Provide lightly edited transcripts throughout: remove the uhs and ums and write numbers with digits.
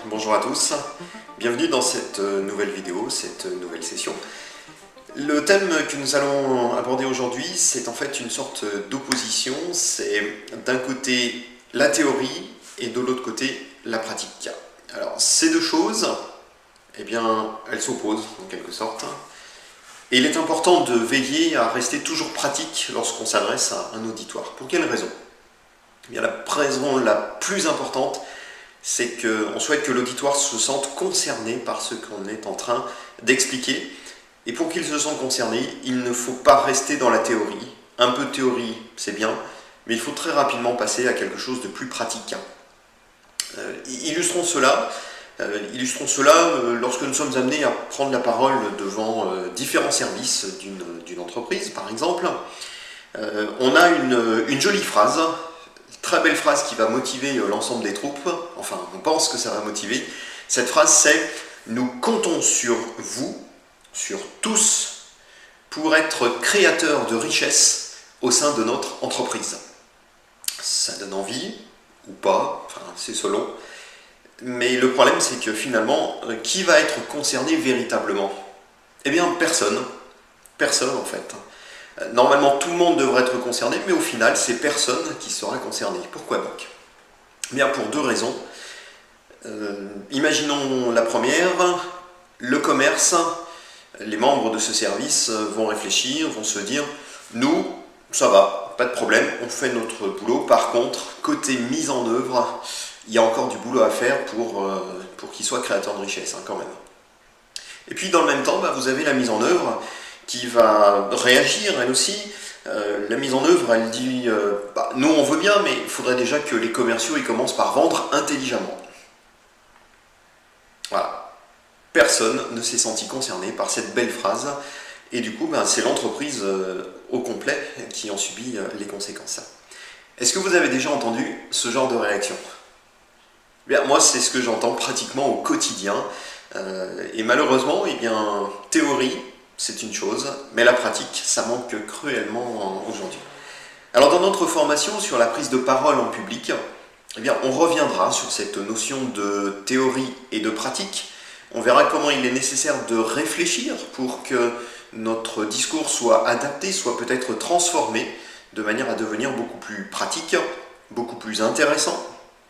Bonjour à tous, bienvenue dans cette nouvelle vidéo, cette nouvelle session. Le thème que nous allons aborder aujourd'hui, c'est en fait une sorte d'opposition, c'est d'un côté la théorie et de l'autre côté la pratique. Alors ces deux choses, eh bien, elles s'opposent en quelque sorte, et il est important de veiller à rester toujours pratique lorsqu'on s'adresse à un auditoire. Pour quelle raison? Eh bien, la raison la plus importante, c'est qu'on souhaite que l'auditoire se sente concerné par ce qu'on est en train d'expliquer. Et pour qu'il se sente concerné, il ne faut pas rester dans la théorie. Un peu de théorie, c'est bien, mais il faut très rapidement passer à quelque chose de plus pratique. Illustrons cela lorsque nous sommes amenés à prendre la parole devant différents services d'une entreprise, par exemple. On a une jolie phrase, très belle phrase qui va motiver l'ensemble des troupes, enfin on pense que ça va motiver. Cette phrase c'est « Nous comptons sur vous, sur tous, pour être créateurs de richesses au sein de notre entreprise ». Ça donne envie, ou pas, enfin c'est selon. Mais le problème c'est que finalement, qui va être concerné véritablement? Eh bien personne. Personne en fait. Normalement, tout le monde devrait être concerné, mais au final, c'est personne qui sera concerné. Pourquoi donc? Eh bien, pour deux raisons. Imaginons la première, le commerce, les membres de ce service vont réfléchir, vont se dire « Nous, ça va, pas de problème, on fait notre boulot. Par contre, côté mise en œuvre, il y a encore du boulot à faire pour qu'il soit créateur de richesse, hein, quand même. » Et puis, dans le même temps, vous avez la mise en œuvre qui va réagir, elle aussi. La mise en œuvre, elle dit nous on veut bien, mais il faudrait déjà que les commerciaux ils commencent par vendre intelligemment. Voilà. Personne ne s'est senti concerné par cette belle phrase, et du coup, c'est l'entreprise au complet qui en subit les conséquences. Est-ce que vous avez déjà entendu ce genre de réaction? Bien, moi, c'est ce que j'entends pratiquement au quotidien, et malheureusement, théorie, c'est une chose, mais la pratique, ça manque cruellement aujourd'hui. Alors dans notre formation sur la prise de parole en public, on reviendra sur cette notion de théorie et de pratique. On verra comment il est nécessaire de réfléchir pour que notre discours soit adapté, soit peut-être transformé, de manière à devenir beaucoup plus pratique, beaucoup plus intéressant,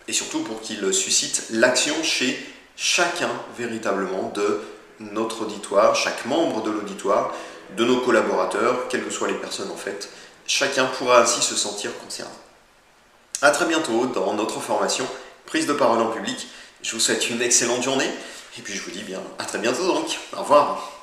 et surtout pour qu'il suscite l'action chez chacun véritablement de notre auditoire, chaque membre de l'auditoire, de nos collaborateurs, quelles que soient les personnes en fait, chacun pourra ainsi se sentir concerné. A très bientôt dans notre formation prise de parole en public. Je vous souhaite une excellente journée et puis je vous dis à très bientôt donc. Au revoir.